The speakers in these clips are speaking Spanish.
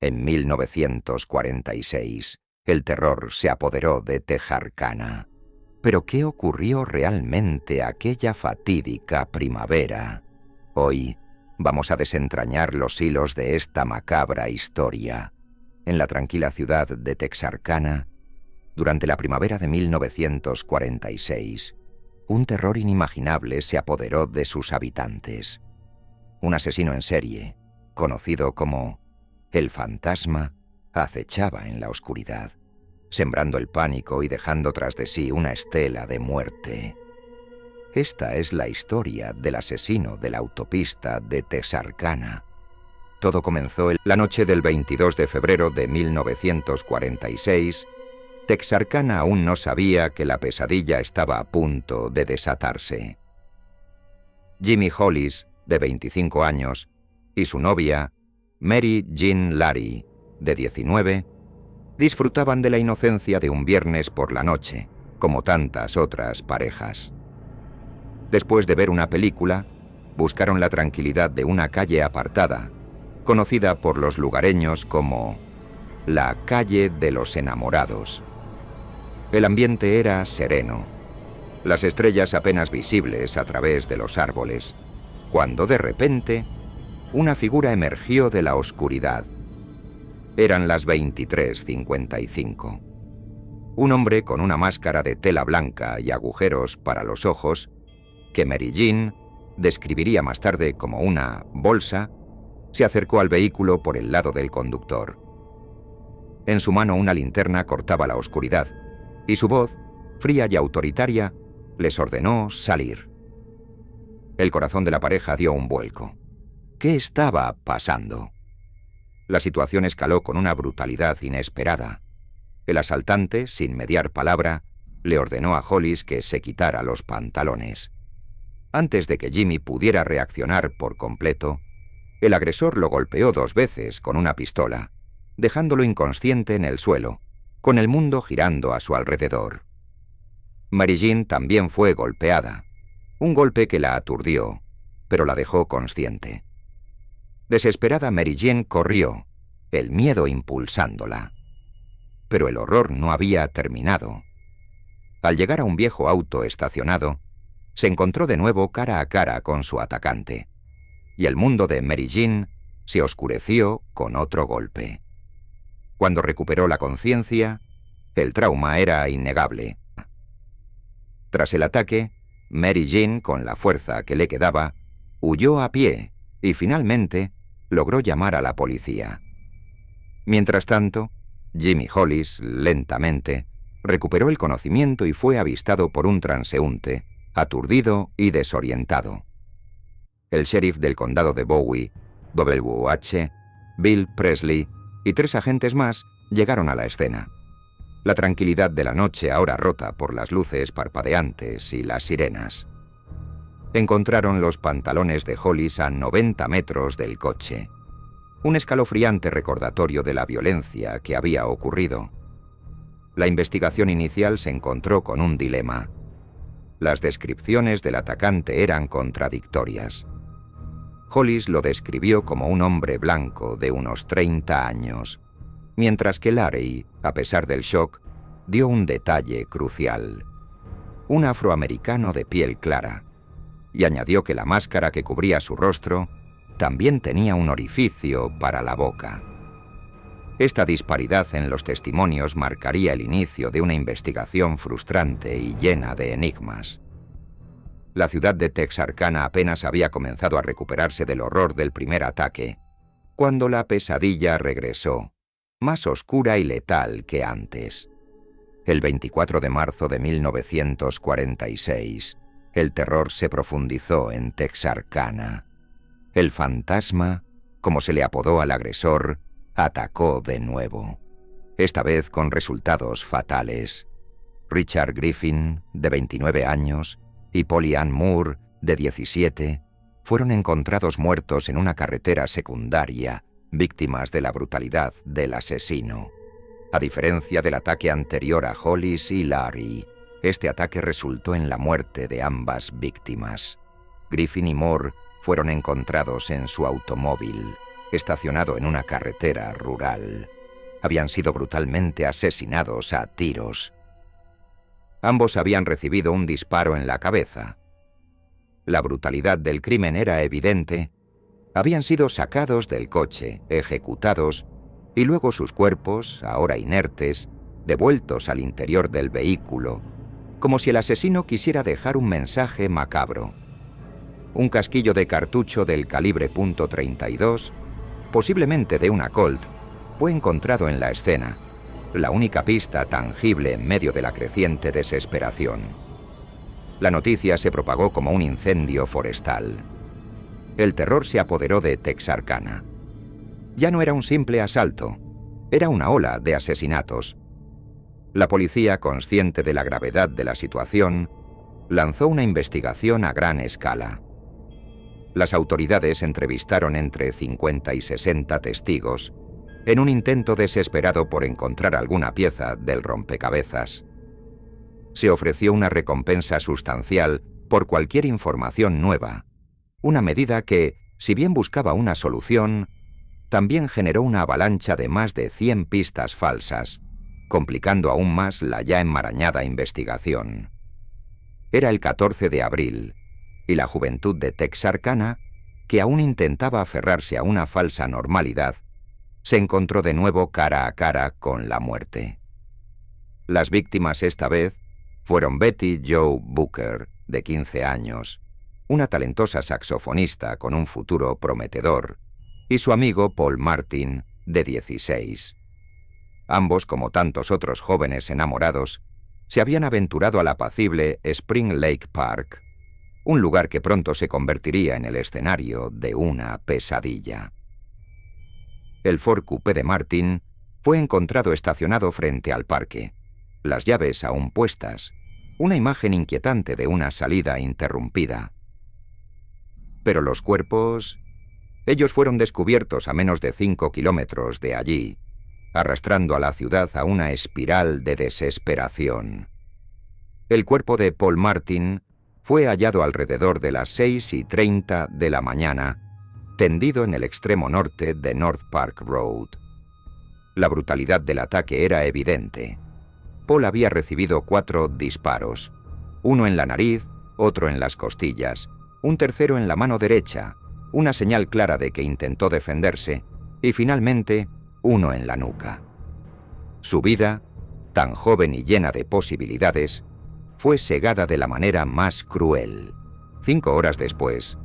En 1946, el terror se apoderó de Texarkana. ¿Pero qué ocurrió realmente aquella fatídica primavera? Hoy vamos a desentrañar los hilos de esta macabra historia. En la tranquila ciudad de Texarkana, durante la primavera de 1946, un terror inimaginable se apoderó de sus habitantes. Un asesino en serie, conocido como el Fantasma, acechaba en la oscuridad, sembrando el pánico y dejando tras de sí una estela de muerte. Esta es la historia del asesino de la autopista de Texarkana. Todo comenzó la noche del 22 de febrero de 1946. Texarkana aún no sabía que la pesadilla estaba a punto de desatarse. Jimmy Hollis, de 25 años, y su novia, Mary Jean Larry, de 19, disfrutaban de la inocencia de un viernes por la noche, como tantas otras parejas. Después de ver una película, buscaron la tranquilidad de una calle apartada, conocida por los lugareños como la Calle de los Enamorados. El ambiente era sereno, las estrellas apenas visibles a través de los árboles, cuando de repente una figura emergió de la oscuridad. Eran las 23:55. Un hombre con una máscara de tela blanca y agujeros para los ojos, que Mary Jean describiría más tarde como una bolsa, se acercó al vehículo por el lado del conductor. En su mano una linterna cortaba la oscuridad, y su voz, fría y autoritaria, les ordenó salir. El corazón de la pareja dio un vuelco. ¿Qué estaba pasando? La situación escaló con una brutalidad inesperada. El asaltante, sin mediar palabra, le ordenó a Hollis que se quitara los pantalones. Antes de que Jimmy pudiera reaccionar por completo, el agresor lo golpeó 2 veces con una pistola, dejándolo inconsciente en el suelo, con el mundo girando a su alrededor. Mary Jean también fue golpeada, un golpe que la aturdió, pero la dejó consciente. Desesperada, Mary Jean corrió, el miedo impulsándola. Pero el horror no había terminado. Al llegar a un viejo auto estacionado, se encontró de nuevo cara a cara con su atacante, y el mundo de Mary Jean se oscureció con otro golpe. Cuando recuperó la conciencia, el trauma era innegable. Tras el ataque, Mary Jean, con la fuerza que le quedaba, huyó a pie y finalmente logró llamar a la policía. Mientras tanto, Jimmy Hollis, lentamente, recuperó el conocimiento y fue avistado por un transeúnte, aturdido y desorientado. El sheriff del condado de Bowie, W.H., Bill Presley y 3 agentes más llegaron a la escena. La tranquilidad de la noche ahora rota por las luces parpadeantes y las sirenas. Encontraron los pantalones de Hollis a 90 metros del coche. Un escalofriante recordatorio de la violencia que había ocurrido. La investigación inicial se encontró con un dilema. Las descripciones del atacante eran contradictorias. Hollis lo describió como un hombre blanco de unos 30 años, mientras que Larry, a pesar del shock, dio un detalle crucial: un afroamericano de piel clara, y añadió que la máscara que cubría su rostro también tenía un orificio para la boca. Esta disparidad en los testimonios marcaría el inicio de una investigación frustrante y llena de enigmas. La ciudad de Texarkana apenas había comenzado a recuperarse del horror del primer ataque, cuando la pesadilla regresó, más oscura y letal que antes. El 24 de marzo de 1946, el terror se profundizó en Texarkana. El Fantasma, como se le apodó al agresor, atacó de nuevo, esta vez con resultados fatales. Richard Griffin, de 29 años, y Polly Ann Moore, de 17, fueron encontrados muertos en una carretera secundaria, víctimas de la brutalidad del asesino. A diferencia del ataque anterior a Hollis y Larry, este ataque resultó en la muerte de ambas víctimas. Griffin y Moore fueron encontrados en su automóvil. estacionado en una carretera rural, habían sido brutalmente asesinados a tiros. Ambos habían recibido un disparo en la cabeza. La brutalidad del crimen era evidente. Habían sido sacados del coche, ejecutados, y luego sus cuerpos, ahora inertes, devueltos al interior del vehículo, como si el asesino quisiera dejar un mensaje macabro. Un casquillo de cartucho del calibre .32, posiblemente de una Colt, fue encontrado en la escena, la única pista tangible en medio de la creciente desesperación. La noticia se propagó como un incendio forestal. El terror se apoderó de Texarkana. Ya no era un simple asalto, era una ola de asesinatos. La policía, consciente de la gravedad de la situación, lanzó una investigación a gran escala. Las autoridades entrevistaron entre 50 y 60 testigos en un intento desesperado por encontrar alguna pieza del rompecabezas. Se ofreció una recompensa sustancial por cualquier información nueva, una medida que, si bien buscaba una solución, también generó una avalancha de más de 100 pistas falsas, complicando aún más la ya enmarañada investigación. Era el 14 de abril, y la juventud de Texarkana, que aún intentaba aferrarse a una falsa normalidad, se encontró de nuevo cara a cara con la muerte. Las víctimas esta vez fueron Betty Jo Booker, de 15 años, una talentosa saxofonista con un futuro prometedor, y su amigo Paul Martin, de 16. Ambos, como tantos otros jóvenes enamorados, se habían aventurado al apacible Spring Lake Park, un lugar que pronto se convertiría en el escenario de una pesadilla. El Ford Coupé de Martin fue encontrado estacionado frente al parque, las llaves aún puestas, una imagen inquietante de una salida interrumpida. Pero los cuerpos, ellos fueron descubiertos a menos de 5 kilómetros de allí, arrastrando a la ciudad a una espiral de desesperación. El cuerpo de Paul Martin fue hallado alrededor de las 6:30 de la mañana, tendido en el extremo norte de North Park Road. La brutalidad del ataque era evidente. Paul había recibido 4 disparos, uno en la nariz, otro en las costillas, un tercero en la mano derecha, una señal clara de que intentó defenderse, y finalmente uno en la nuca. Su vida, tan joven y llena de posibilidades, fue segada de la manera más cruel. 5 horas después,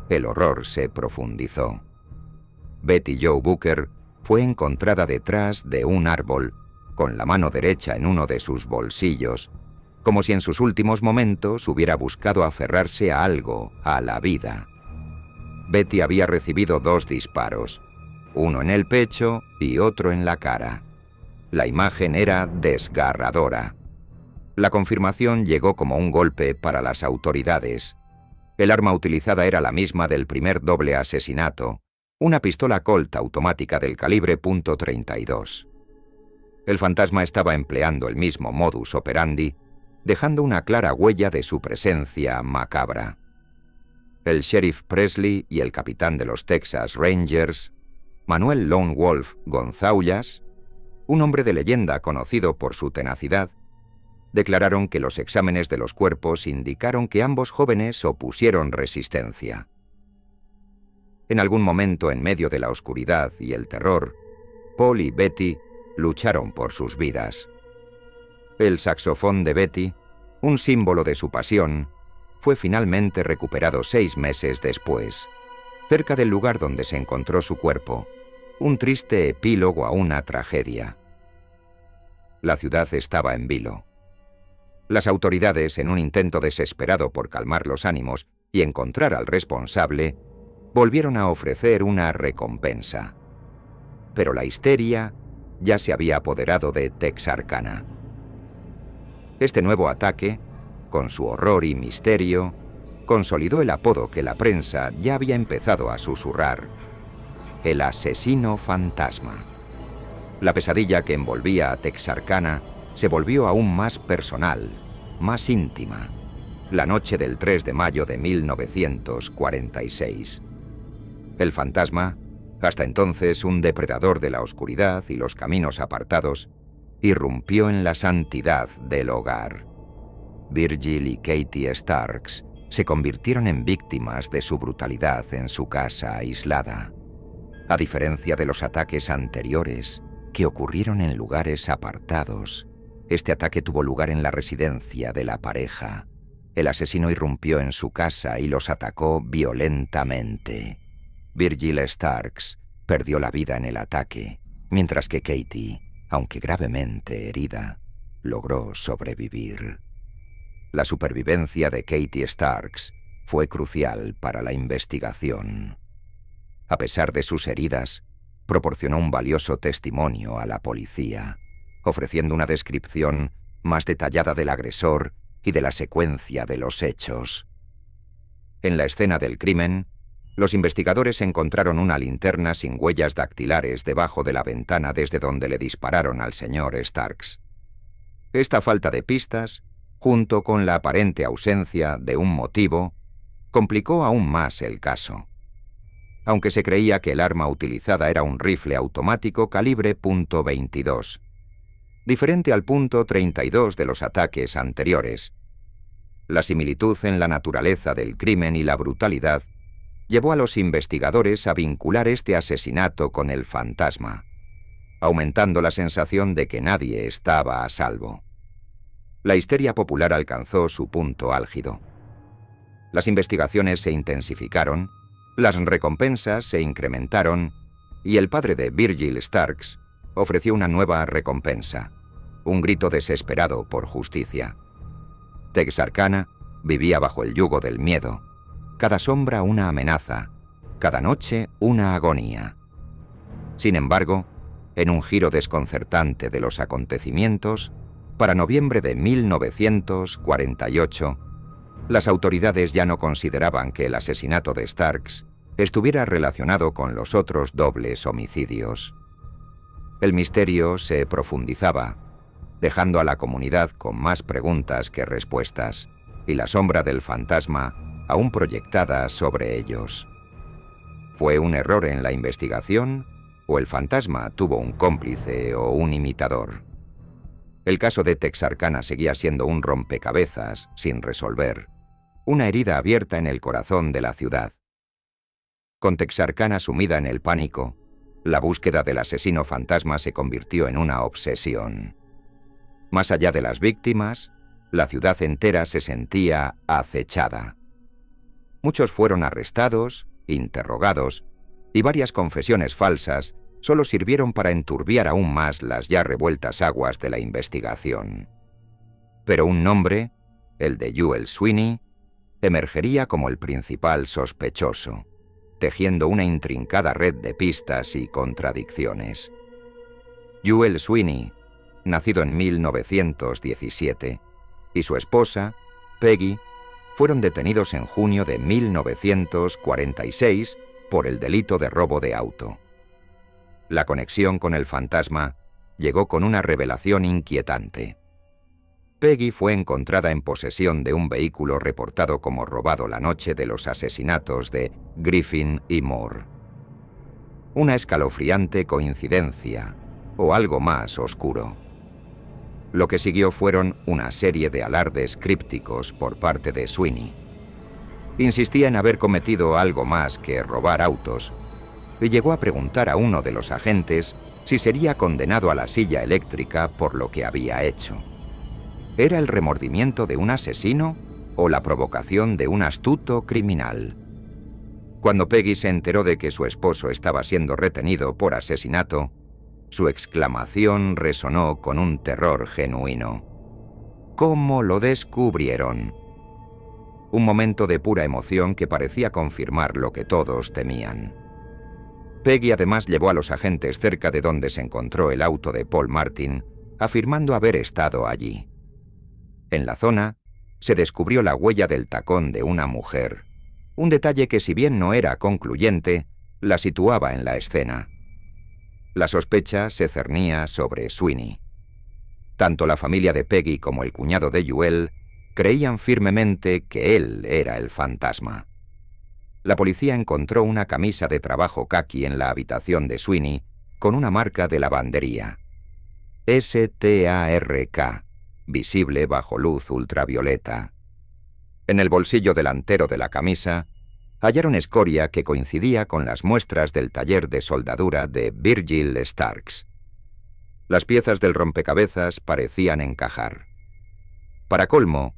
el horror se profundizó. Betty Jo Booker fue encontrada detrás de un árbol, con la mano derecha en uno de sus bolsillos, como si en sus últimos momentos hubiera buscado aferrarse a algo, a la vida. Betty había recibido 2 disparos, uno en el pecho y otro en la cara. La imagen era desgarradora. La confirmación llegó como un golpe para las autoridades. El arma utilizada era la misma del primer doble asesinato, una pistola Colt automática del calibre .32. El fantasma estaba empleando el mismo modus operandi, dejando una clara huella de su presencia macabra. El sheriff Presley y el capitán de los Texas Rangers, Manuel Lone Wolf González, un hombre de leyenda conocido por su tenacidad, declararon que los exámenes de los cuerpos indicaron que ambos jóvenes opusieron resistencia. En algún momento en medio de la oscuridad y el terror, Paul y Betty lucharon por sus vidas. El saxofón de Betty, un símbolo de su pasión, fue finalmente recuperado 6 meses después, cerca del lugar donde se encontró su cuerpo, un triste epílogo a una tragedia. La ciudad estaba en vilo. Las autoridades, en un intento desesperado por calmar los ánimos y encontrar al responsable, volvieron a ofrecer una recompensa. Pero la histeria ya se había apoderado de Texarkana. Este nuevo ataque, con su horror y misterio, consolidó el apodo que la prensa ya había empezado a susurrar: el asesino fantasma. La pesadilla que envolvía a Texarkana se volvió aún más personal, más íntima, la noche del 3 de mayo de 1946. El fantasma, Hasta entonces, un depredador de la oscuridad y los caminos apartados irrumpió en la santidad del hogar. Virgil y Katie Starks se convirtieron en víctimas de su brutalidad en su casa aislada. A diferencia de los ataques anteriores, que ocurrieron en lugares apartados, este ataque tuvo lugar en la residencia de la pareja. El asesino irrumpió en su casa y los atacó violentamente. Virgil Starks perdió la vida en el ataque, mientras que Katie, aunque gravemente herida, logró sobrevivir. La supervivencia de Katie Starks fue crucial para la investigación. A pesar de sus heridas, proporcionó un valioso testimonio a la policía, ofreciendo una descripción más detallada del agresor y de la secuencia de los hechos. En la escena del crimen, los investigadores encontraron una linterna sin huellas dactilares debajo de la ventana desde donde le dispararon al señor Starks. Esta falta de pistas, junto con la aparente ausencia de un motivo, complicó aún más el caso. Aunque se creía que el arma utilizada era un rifle automático calibre .22, diferente al .32 de los ataques anteriores. La similitud en la naturaleza del crimen y la brutalidad llevó a los investigadores a vincular este asesinato con el fantasma, aumentando la sensación de que nadie estaba a salvo. La histeria popular alcanzó su punto álgido. Las investigaciones se intensificaron, las recompensas se incrementaron y el padre de Virgil Starks ofreció una nueva recompensa, un grito desesperado por justicia. Texarkana vivía bajo el yugo del miedo, cada sombra una amenaza, cada noche una agonía. Sin embargo, en un giro desconcertante de los acontecimientos, para noviembre de 1948, las autoridades ya no consideraban que el asesinato de Starks estuviera relacionado con los otros dobles homicidios. El misterio se profundizaba, dejando a la comunidad con más preguntas que respuestas, y la sombra del fantasma aún proyectada sobre ellos. ¿Fue un error en la investigación o el fantasma tuvo un cómplice o un imitador? El caso de Texarkana seguía siendo un rompecabezas sin resolver, una herida abierta en el corazón de la ciudad. Con Texarkana sumida en el pánico, la búsqueda del asesino fantasma se convirtió en una obsesión. Más allá de las víctimas, la ciudad entera se sentía acechada. Muchos fueron arrestados, interrogados, y varias confesiones falsas solo sirvieron para enturbiar aún más las ya revueltas aguas de la investigación. Pero un nombre, el de Joel Sweeney, emergería como el principal sospechoso, tejiendo una intrincada red de pistas y contradicciones. Joel Sweeney, nacido en 1917, y su esposa, Peggy, fueron detenidos en junio de 1946 por el delito de robo de auto. La conexión con el fantasma llegó con una revelación inquietante. Peggy fue encontrada en posesión de un vehículo reportado como robado la noche de los asesinatos de Griffin y Moore. Una escalofriante coincidencia, o algo más oscuro. Lo que siguió fueron una serie de alardes crípticos por parte de Sweeney. Insistía en haber cometido algo más que robar autos, y llegó a preguntar a uno de los agentes si sería condenado a la silla eléctrica por lo que había hecho. ¿Era el remordimiento de un asesino o la provocación de un astuto criminal? Cuando Peggy se enteró de que su esposo estaba siendo retenido por asesinato, su exclamación resonó con un terror genuino. ¿Cómo lo descubrieron? Un momento de pura emoción que parecía confirmar lo que todos temían. Peggy además llevó a los agentes cerca de donde se encontró el auto de Paul Martin, afirmando haber estado allí. En la zona, se descubrió la huella del tacón de una mujer, un detalle que, si bien no era concluyente, la situaba en la escena. La sospecha se cernía sobre Sweeney. Tanto la familia de Peggy como el cuñado de Joel creían firmemente que él era el fantasma. la policía encontró una camisa de trabajo caqui en la habitación de Sweeney con una marca de lavandería. STARK, visible bajo luz ultravioleta. En el bolsillo delantero de la camisa, hallaron escoria que coincidía con las muestras del taller de soldadura de Virgil Starks. Las piezas del rompecabezas parecían encajar. Para colmo,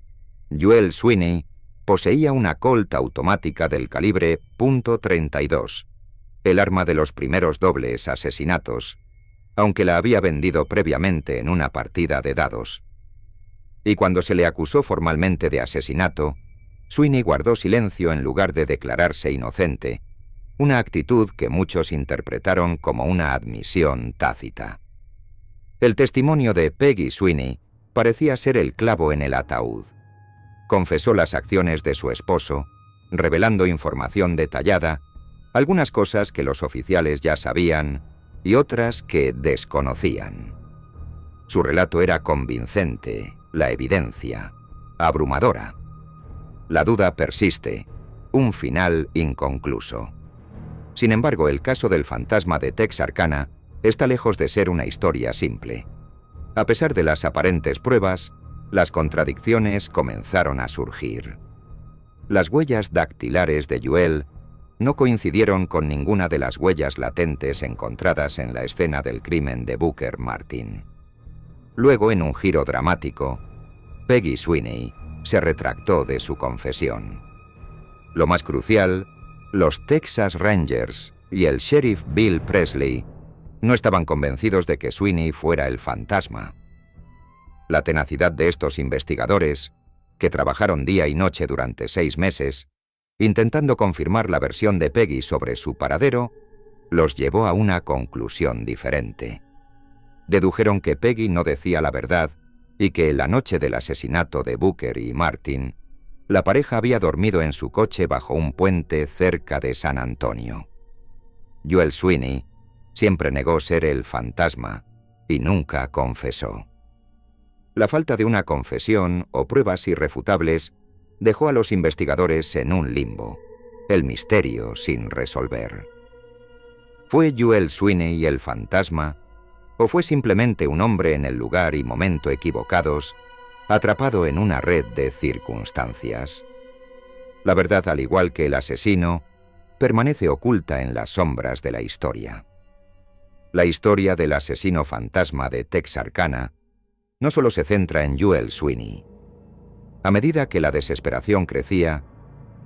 Joel Sweeney poseía una Colt automática del calibre .32, el arma de los primeros dobles asesinatos, aunque la había vendido previamente en una partida de dados. Y cuando se le acusó formalmente de asesinato, Sweeney guardó silencio en lugar de declararse inocente, una actitud que muchos interpretaron como una admisión tácita. El testimonio de Peggy Sweeney parecía ser el clavo en el ataúd. Confesó las acciones de su esposo, revelando información detallada, algunas cosas que los oficiales ya sabían y otras que desconocían. Su relato era convincente, la evidencia, abrumadora. La duda persiste, un final inconcluso. Sin embargo, el caso del fantasma de Texarkana está lejos de ser una historia simple. A pesar de las aparentes pruebas, las contradicciones comenzaron a surgir. Las huellas dactilares de Joel no coincidieron con ninguna de las huellas latentes encontradas en la escena del crimen de Booker Martin. Luego, en un giro dramático, Peggy Sweeney se retractó de su confesión. Lo más crucial, los Texas Rangers y el sheriff Bill Presley no estaban convencidos de que Sweeney fuera el fantasma. La tenacidad de estos investigadores, que trabajaron día y noche durante 6 meses, intentando confirmar la versión de Peggy sobre su paradero, los llevó a una conclusión diferente. Dedujeron que Peggy no decía la verdad y que la noche del asesinato de Booker y Martin, la pareja había dormido en su coche bajo un puente cerca de San Antonio. Joel Sweeney siempre negó ser el fantasma y nunca confesó. La falta de una confesión o pruebas irrefutables dejó a los investigadores en un limbo, el misterio sin resolver. ¿Fue Joel Sweeney el fantasma o fue simplemente un hombre en el lugar y momento equivocados, atrapado en una red de circunstancias? La verdad, al igual que el asesino, permanece oculta en las sombras de la historia. La historia del asesino fantasma de Texarkana no solo se centra en Joel Sweeney. A medida que la desesperación crecía,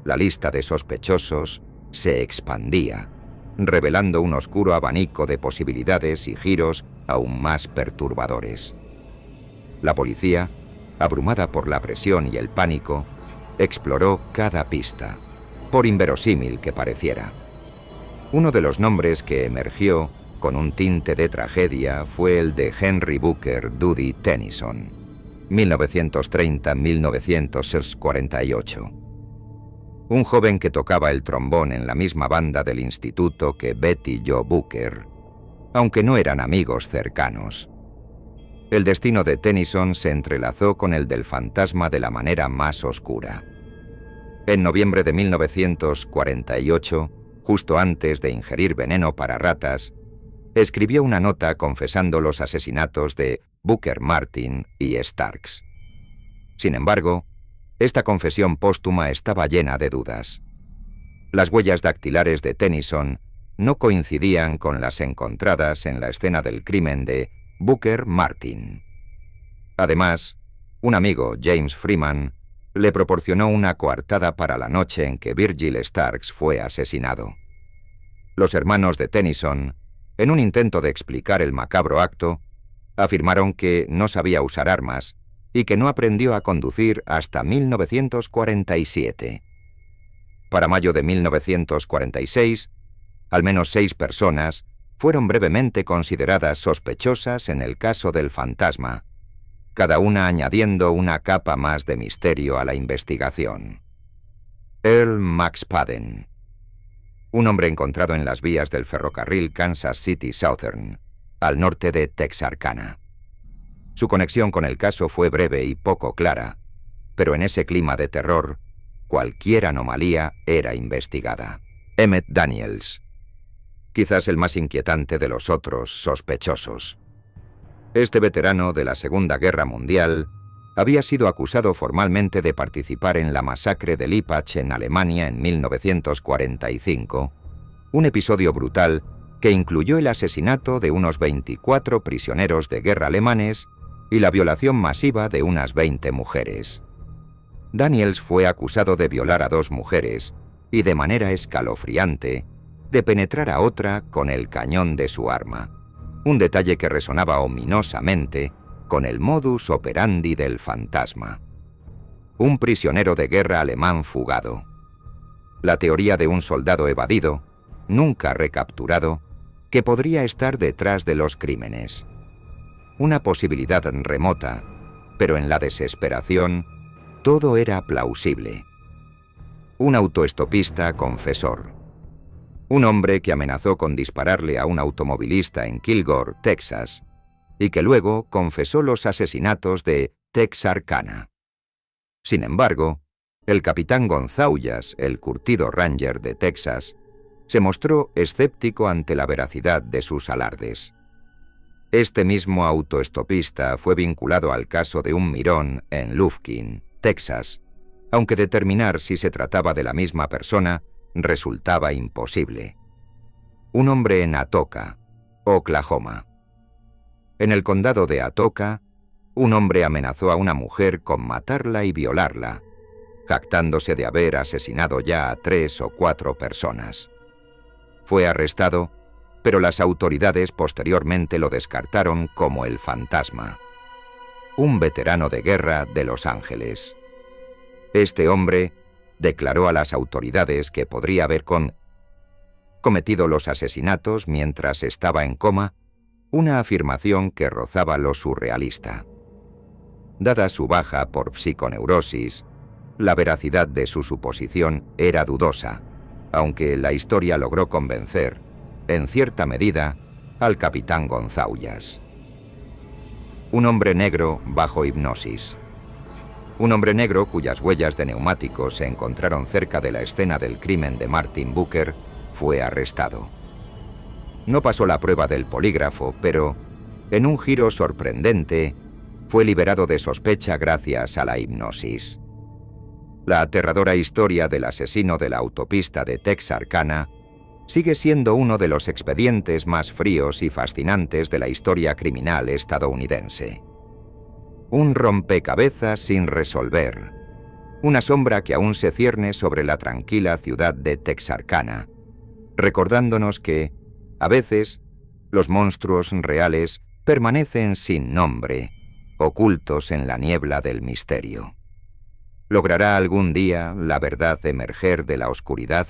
la lista de sospechosos se expandía, revelando un oscuro abanico de posibilidades y giros aún más perturbadores. La policía, abrumada por la presión y el pánico, exploró cada pista, por inverosímil que pareciera. Uno de los nombres que emergió con un tinte de tragedia fue el de Henry Booker Duddy Tennyson, 1930-1948. Un joven que tocaba el trombón en la misma banda del instituto que Betty Jo Booker, aunque no eran amigos cercanos. El destino de Tennyson se entrelazó con el del fantasma de la manera más oscura. En noviembre de 1948, justo antes de ingerir veneno para ratas, escribió una nota confesando los asesinatos de Booker Martin y Starks. Sin embargo, esta confesión póstuma estaba llena de dudas. Las huellas dactilares de Tennyson no coincidían con las encontradas en la escena del crimen de Booker Martin. Además, un amigo, James Freeman, le proporcionó una coartada para la noche en que Virgil Starks fue asesinado. Los hermanos de Tennyson, en un intento de explicar el macabro acto, afirmaron que no sabía usar armas y que no aprendió a conducir hasta 1947. Para mayo de 1946, al menos 6 personas fueron brevemente consideradas sospechosas en el caso del fantasma, cada una añadiendo una capa más de misterio a la investigación. Earl McSpadden, un hombre encontrado en las vías del ferrocarril Kansas City Southern, al norte de Texarkana. Su conexión con el caso fue breve y poco clara, pero en ese clima de terror, cualquier anomalía era investigada. Emmett Daniels, quizás el más inquietante de los otros sospechosos. Este veterano de la Segunda Guerra Mundial había sido acusado formalmente de participar en la masacre de Lippach en Alemania en 1945, un episodio brutal que incluyó el asesinato de unos 24 prisioneros de guerra alemanes y la violación masiva de unas 20 mujeres. Daniels fue acusado de violar a 2 mujeres y, de manera escalofriante, de penetrar a otra con el cañón de su arma, un detalle que resonaba ominosamente con el modus operandi del fantasma. Un prisionero de guerra alemán fugado. La teoría de un soldado evadido, nunca recapturado, que podría estar detrás de los crímenes. Una posibilidad remota, pero en la desesperación, todo era plausible. Un autoestopista confesor. Un hombre que amenazó con dispararle a un automovilista en Kilgore, Texas, y que luego confesó los asesinatos de Texarkana. Sin embargo, el capitán Gonzaullas, el curtido ranger de Texas, se mostró escéptico ante la veracidad de sus alardes. Este mismo autoestopista fue vinculado al caso de un mirón en Lufkin, Texas, aunque determinar si se trataba de la misma persona resultaba imposible. Un hombre en Atoka, Oklahoma. En el condado de Atoka, un hombre amenazó a una mujer con matarla y violarla, jactándose de haber asesinado ya a 3 o 4 personas. Fue arrestado, pero las autoridades posteriormente lo descartaron como el fantasma. Un veterano de guerra de Los Ángeles. Este hombre declaró a las autoridades que podría haber cometido los asesinatos mientras estaba en coma, una afirmación que rozaba lo surrealista. Dada su baja por psiconeurosis, la veracidad de su suposición era dudosa, aunque la historia logró convencer, en cierta medida, al capitán Gonzaullas. Un hombre negro bajo hipnosis. Un hombre negro cuyas huellas de neumáticos se encontraron cerca de la escena del crimen de Martin Booker fue arrestado. No pasó la prueba del polígrafo, pero, en un giro sorprendente, fue liberado de sospecha gracias a la hipnosis. La aterradora historia del asesino de la autopista de Texarkana sigue siendo uno de los expedientes más fríos y fascinantes de la historia criminal estadounidense. Un rompecabezas sin resolver, una sombra que aún se cierne sobre la tranquila ciudad de Texarkana, recordándonos que, a veces, los monstruos reales permanecen sin nombre, ocultos en la niebla del misterio. ¿Logrará algún día la verdad emerger de la oscuridad?